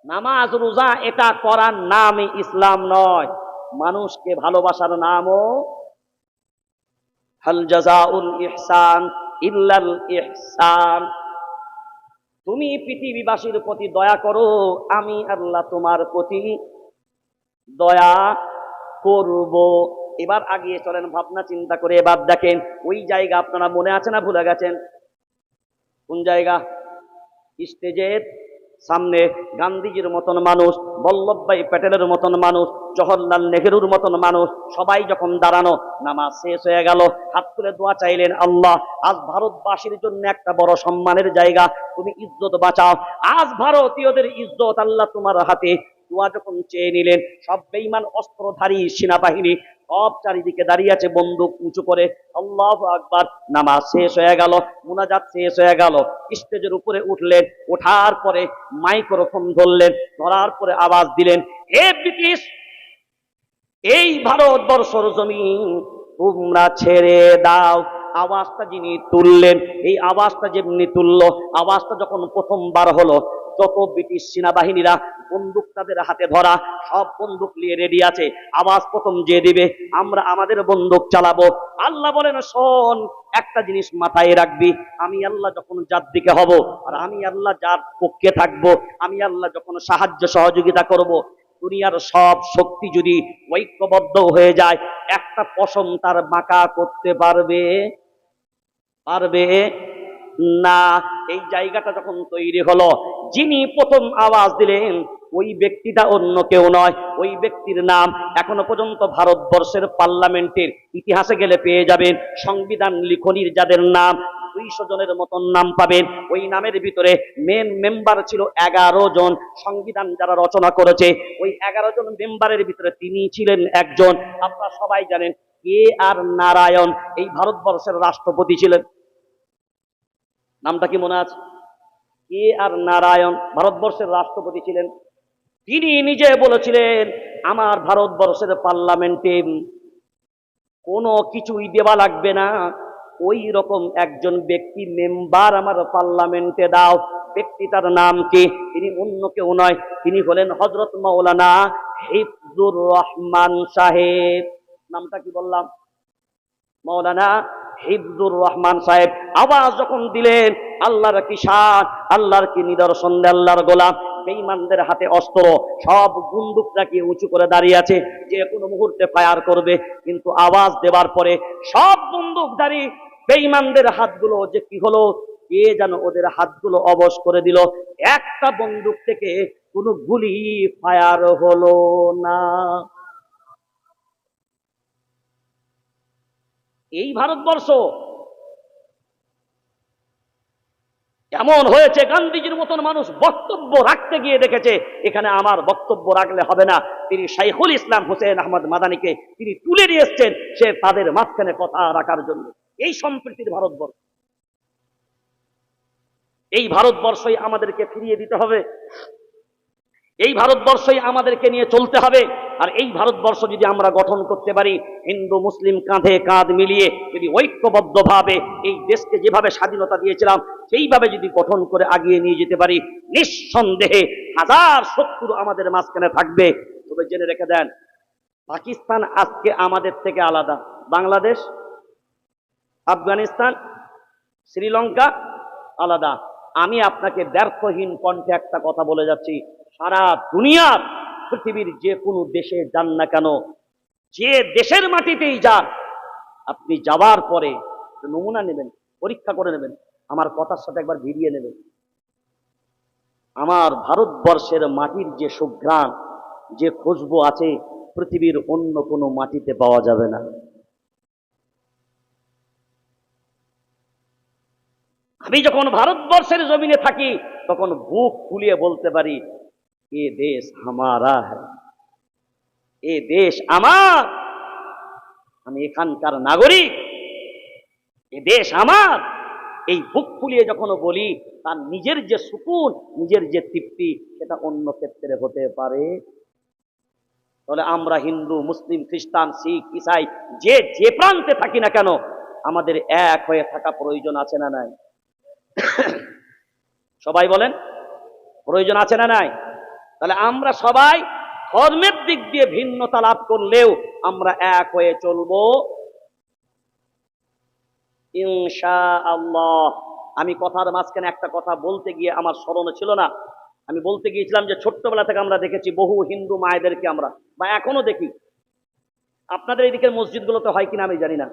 নামাজ রোজা এটা করার নামই ইসলাম নয়, মানুষকে ভালোবাসার নামও হাল জাযাউল ইহসান ইল্লাল ইহসান। তুমি পৃথিবীবাসীর প্রতি দয়া করো, আমি আল্লাহ তোমার প্রতি দয়া করব। এবার আগিয়ে চলেন, ভাবনা চিন্তা করে এবার দেখেন ওই জায়গা আপনারা মনে আছে না ভুলে গেছেন? কোন জায়গা? স্টেজের সামনে গান্ধীজির মতন মানুষ, বল্লভভাই প্যাটেলের মতন মানুষ, জওহরলাল নেহরুর মতন মানুষ সবাই যখন দাঁড়ানো, নামাজ শেষ হয়ে গেল, হাত তুলে দোয়া চাইলেন, আল্লাহ আজ ভারতবাসীর জন্য একটা বড় সম্মানের জায়গা, তুমি ইজ্জত বাঁচাও, আজ ভারতীয়দের ইজ্জত আল্লাহ তোমার হাতে। দোয়া যখন চেয়ে নিলেন, সব বেঈমান অস্ত্রধারী সেনাবাহিনী সব চারিদিকে দাঁড়িয়ে আছে বন্দুক উঁচু করে। আল্লাহু আকবার। নামাজ শেষ হয়ে গেল, মুনাজাত শেষ হয়ে গেল, স্টেজের উপরে উঠলেন, ওঠার পরে মাইক্রোফোন ধরলেন, ধরার পরে আওয়াজ দিলেন, হে ব্রিটিশ, এই ভারতবর্ষর জমিন তোমরা ছেড়ে দাও। আওয়াজটা যিনি তুললেন, এই আওয়াজটা যেমনি তুললো, আওয়াজটা যখন প্রথমবার হলো, যত ব্রিটিশ সেনাবাহিনীরা বন্দুক তাদের হাতে ধরা, সব বন্দুক নিয়ে রেডি আছে, আওয়াজ প্রথম যে দিবে আমরা আমাদের বন্দুক চালাবো। আল্লাহ বলেন, শোন, একটা জিনিস মাথায় রাখবি, আমি আল্লাহ যখন যার দিকে হব, আর আমি আল্লাহ যার পক্ষে থাকবো, আমি আল্লাহ যখন সাহায্য সহযোগিতা করব, দুনিয়ার সব শক্তি যদি ঐক্যবদ্ধ হয়ে যায়, একটা পশম তার বাঁকা করতে পারবে পারবে না। এই জায়গাটা যখন তৈরি হলো, যিনি প্রথম আওয়াজ দিলেন ওই ব্যক্তিটা অন্য কেউ নয়, ওই ব্যক্তির নাম এখনো পর্যন্ত ভারতবর্ষের পার্লামেন্টের ইতিহাসে গেলে পেয়ে যাবেন, সংবিধান লিখনির যাদের নাম 200 জনের মতন নাম পাবেন, ওই নামের ভিতরে মেন মেম্বার ছিল 11 জন। সংবিধান যারা রচনা করেছে ওই 11 জন মেম্বারের ভিতরে তিনি ছিলেন একজন। আপনারা সবাই জানেন কে আর নারায়ণ এই ভারতবর্ষের রাষ্ট্রপতি ছিলেন। নামটা কি মনে আছে? কে আর নারায়ণ ভারতবর্ষের রাষ্ট্রপতি ছিলেন। তিনি নিজে বলেছিলেন, আমার ভারতবর্ষের পার্লামেন্টে কোনো কিছুই দেওয়া লাগবে না, ওই রকম একজন ব্যক্তি মেম্বার আমার পার্লামেন্টে দাও। ব্যক্তিটার নাম কি? তিনি অন্য কেউ নয়, তিনি হলেন হযরত মাওলানা হিফজুর রহমান সাহেব। নামটা কি বললাম? মাওলানা হিফজুর রহমান সাহেব। আওয়াজ যখন দিলেন, আল্লাহর কি শান, আল্লাহর কি নিদর্শন, আল্লাহর গোলাম, বেঈমানদের হাতে অস্ত্র, সব বন্দুক রাখিয়ে উঁচু করে দাঁড়িয়ে আছে, যে কোনো মুহূর্তে ফায়ার করবে। কিন্তু আওয়াজ দেওয়ার পরে সব বন্দুকধারী বেঈমানদের হাতগুলো যে কি হলো, কে যেন ওদের হাতগুলো অবশ করে দিল, একটা বন্দুক থেকে কোনো গুলি ফায়ার হলো না। এই ভারতবর্ষ এমন হয়েছে, গান্ধীজির মতন মানুষ বক্তব্য রাখতে গিয়ে দেখেছে এখানে আমার বক্তব্য রাখলে হবে না, তিনি শাইখুল ইসলাম হুসেন আহমদ মাদানিকে তিনি তুলে নিয়ে এসছেন সে তাদের মাঝখানে কথা রাখার জন্য। এই সম্প্রীতির ভারতবর্ষ, এই ভারতবর্ষই আমাদেরকে ফিরিয়ে দিতে হবে, এই ভারতবর্ষই আমাদেরকে নিয়ে চলতে হবে। আর এই ভারতবর্ষ যদি আমরা গঠন করতে পারি, হিন্দু মুসলিম কাঁধে কাঁধ মিলিয়ে যদি ঐক্যবদ্ধভাবে এই দেশকে যেভাবে স্বাধীনতা দিয়েছিলাম সেইভাবে যদি গঠন করে আগিয়ে নিয়ে যেতে পারি, নিঃসন্দেহে হাজার শত্রু আমাদের মাঝখানে থাকবে। তবে জেনে রেখে দেন, পাকিস্তান আজকে আমাদের থেকে আলাদা, বাংলাদেশ, আফগানিস্তান, শ্রীলঙ্কা আলাদা। আমি আপনাকে ব্যর্থহীন কণ্ঠে একটা কথা বলে যাচ্ছি, সারা দুনিয়ার পৃথিবীর যে কোনো দেশে যান না কেন, যে দেশের মাটিতেই যান, আপনি যাওয়ার পরে নমুনা নেবেন, পরীক্ষা করে নেবেন, আমার কথার সাথে একবার ভিড়িয়ে নেবেন। আমার ভারতবর্ষের মাটির যে সুঘ্রাণ, যে খুশবু আছে, পৃথিবীর অন্য কোনো মাটিতে পাওয়া যাবে না। আমি যখন ভারতবর্ষের জমিনে থাকি তখন বুক ফুলিয়ে বলতে পারি, এ দেশ হামারা হ্যায়, এ দেশ আমার, আমি এখানকার নাগরিক, এ দেশ আমার। এই বুক ফুলিয়ে যখন বলি, তার নিজের যে সুকুন, নিজের যে তৃপ্তি, সেটা অন্য ক্ষেত্রে হতে পারে। তাহলে আমরা হিন্দু মুসলিম খ্রিস্টান শিখ ইসাই যে যে প্রান্তে থাকি না কেন, আমাদের এক হয়ে থাকা প্রয়োজন আছে না নাই? সবাই বলেন, প্রয়োজন আছে না নাই? তাহলে আমরা সবাই ধর্মের দিক দিয়ে ভিন্নতা লাভ করলেও আমরা এক হয়ে চলবো ইনশাআল্লাহ। আমি কথার মাঝখানে একটা কথা বলতে গিয়ে আমার স্মরণে ছিল না। আমি বলতে গিয়েছিলাম যে ছোট্টবেলা থেকে আমরা দেখেছি বহু হিন্দু মায়েদেরকে আমরা, বা এখনো দেখি, আপনাদের এদিকের মসজিদগুলোতে হয় কিনা আমি জানি না,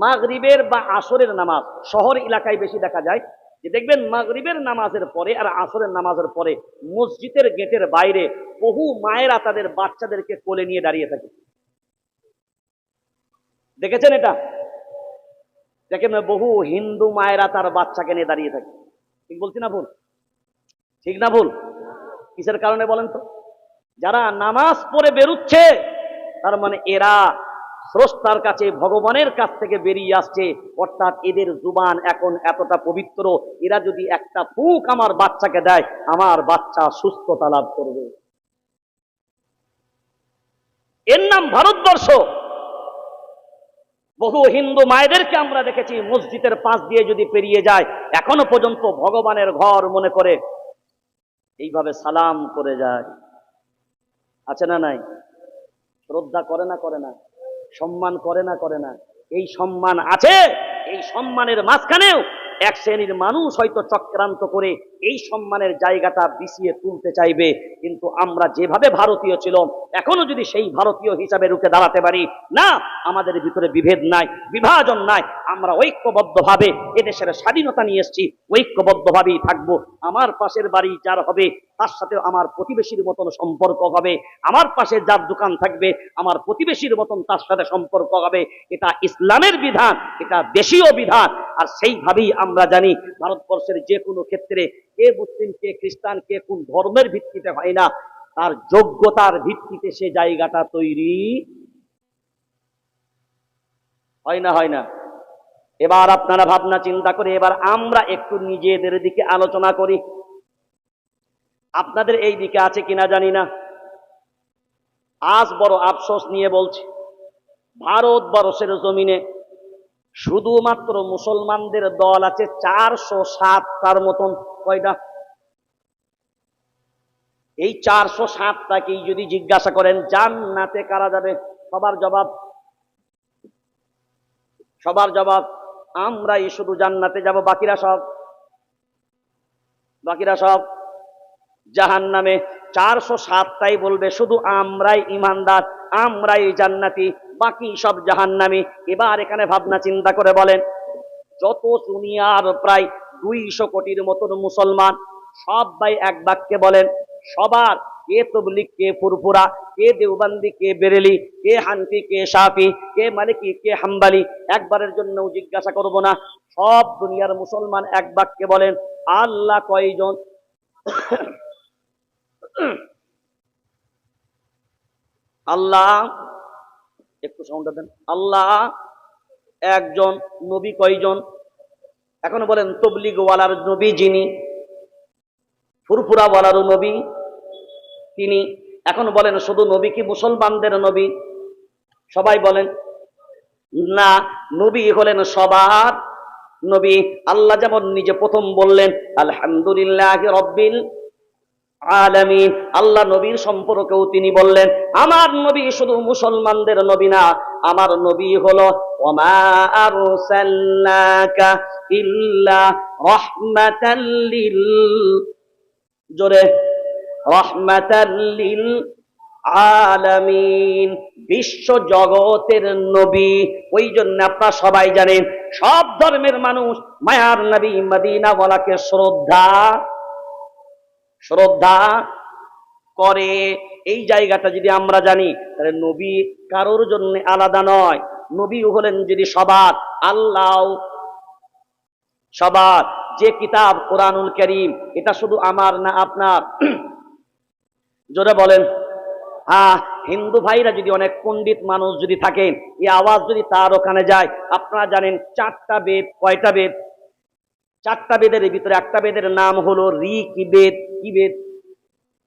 মাগরিবের বা আসরের নামাজ শহর এলাকায় বেশি দেখা যায়, যে দেখবেন মাগরিবের নামাজের পরে আর আসরের নামাজের পরে মসজিদের গেটের বাইরে বহু মায়েরা তাদের বাচ্চাদেরকে কোলে নিয়ে দাঁড়িয়ে থাকে। দেখেছেন এটা? দেখেন বহু হিন্দু মায়েরা তার বাচ্চাকে নিয়ে দাঁড়িয়ে থাকে। ঠিক বলছি না ভুল? ঠিক না ভুল? কিসের কারণে বলেন তো? যারা নামাজ পড়ে বেরুচ্ছে তার মানে এরা স্রষ্টার কাছে, ভগবানের কাছ থেকে বেরিয়ে আসছে, অর্থাৎ এদের জুবান এখন এতটা পবিত্র, এরা যদি একটা ফুঁক আমার বাচ্চাকে দেয়, আমার বাচ্চা সুস্থতা লাভ করবে। এর নাম ভারতবর্ষ। বহু হিন্দু মায়েদেরকে আমরা দেখেছি মসজিদের পাশ দিয়ে যদি পেরিয়ে যায়, এখনো পর্যন্ত ভগবানের ঘর মনে করে এইভাবে সালাম করে যায়। আছে না নাই? শ্রদ্ধা করে না করে না? সম্মান করে না করে না? এই সম্মান আছে। এই সম্মানের মাঝখানেও এক শ্রেণীর মানুষ হয়তো চক্রান্ত করে এই সম্মানের জায়গাটা বিছিয়ে তুলতে চাইবে। কিন্তু আমরা যেভাবে ভারতীয় ছিলাম, এখনো যদি সেই ভারতীয় হিসাবে রুখে দাঁড়াতে পারি না, আমাদের ভিতরে বিভেদ নাই, বিভাজন নাই, আমরা ঐক্যবদ্ধভাবে এদেশের স্বাধীনতা নিয়ে এসেছি, ঐক্যবদ্ধভাবেই থাকবো। আমার পাশের বাড়ি যার হবে তার সাথে আমার প্রতিবেশীর মতন সম্পর্ক হবে, আমার পাশে যার দোকান থাকবে আমার প্রতিবেশীর মতন তার সাথে সম্পর্ক হবে। এটা ইসলামের বিধান, এটা দেশীয় বিধান। আর সেইভাবেই আমরা জানি ভারতবর্ষের যে কোনো ক্ষেত্রে কে মুসলিম, কে খ্রিস্টান, কে কোন ধর্মের ভিত্তিতে হয় না, তার যোগ্যতার ভিত্তিতে সে জায়গাটা তৈরি হয় না, হয় না? এবার আপনারা ভাবনা চিন্তা করে এবার আমরা একটু নিজেদের দিকে আলোচনা করি। আপনাদের এই দিকে আছে কিনা জানি না, আজ বড় আফসোস নিয়ে বলছি, ভারতবর্ষের জমিনে শুধুমাত্র মুসলমানদের দল আছে 407টার মতন। কয়টা? এই 407টাকেই যদি জিজ্ঞাসা করেন জান্নাতে কারা যাবে, সবার জবাব আমরাই শুধু জান্নাতে যাব, বাকিরা সব জাহান্নামে। 407টাই বলবে শুধু আমরাই ইমানদার, আমরাই জান্নাতি, বাকি সব জাহান্নামী। এবার এখানে ভাবনা চিন্তা করে বলেন, যত দুনিয়ার প্রায় 200 কোটির মতন মুসলমান, সবাই এক বাক্যে বলেন, সবার কে তবলিগ, কে ফুরফুরা, কে দেওবন্দি, কে বেরেলি, কে হানফি, কে শাফি, কে মালিকি, কে হাম্বালি, একবারের জন্য জিজ্ঞাসা করব না, সব দুনিয়ার মুসলমান এক বাক্যে বলেন আল্লাহ কয়জন? আল্লাহ, একটু সাউন্ডটা দেন, আল্লাহ একজন। নবী কয়জন? এখন বলেন তবলিগ ওয়ালার নবী যিনি, ফুরফুরা ওয়ালারও নবী তিনি। এখন বলেন শুধু নবী কি মুসলমানদের নবী? সবাই বলেন না, নবী হলেন সবার নবী। আল্লাহ যেমন নিজে প্রথম বললেন আলহামদুলিল্লাহি রাব্বিল আলামিন, আল্লাহ নবীর সম্পর্কেও তিনি বললেন আমার নবী শুধু মুসলমানদের নবী না, আমার নবী হলো ওমা আরসালনাকা ইল্লা রাহমাতাল লিল, জোরে, রাহমাতাল লিল আলামিন, বিশ্ব জগতের নবী। ওই জন্য আপনারা সবাই জানেন সব ধর্মের মানুষ মায়ার নবী মদিনা ওয়ালাকে শ্রদ্ধা করে। এই জায়গাটা যদি আমরা জানি, তাহলে নবী কারোর জন্য আলাদা নয়, নবী হলেন যদি সবার, আল্লাহ সবার। যে কিতাব কোরআনুল কারীম, এটা শুধু আমার না আপনার? জোরে বলেন। হ্যাঁ, হিন্দু ভাইরা যদি অনেক পণ্ডিত মানুষ যদি থাকেন, এই আওয়াজ যদি তার ওখানে যায়, আপনারা জানেন 4টা বেদ। কয়টা বেদ? 4টা বেদের ভিতরে একটা বেদের নাম হলো ঋগ্বেদ। কি বেদ?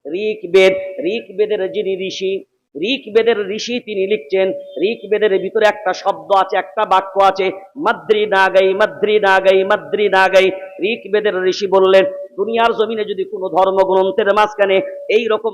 ঋগ্বেদ। ঋগ্বেদের যিনি ঋষি, ঋগ্বেদের ঋষি তিনি লিখছেন, ঋগ্বেদের ভিতরে একটা শব্দ আছে, একটা বাক্য আছে, মাদ্রি নাগাই, মাদ্রি নাগাই, মাদ্রি নাগাই। ঋগ্বেদের ঋষি বললেন দুনিয়ার জমিনে যদি কোনো ধর্মগ্রন্থের মাঝখানে এইরকম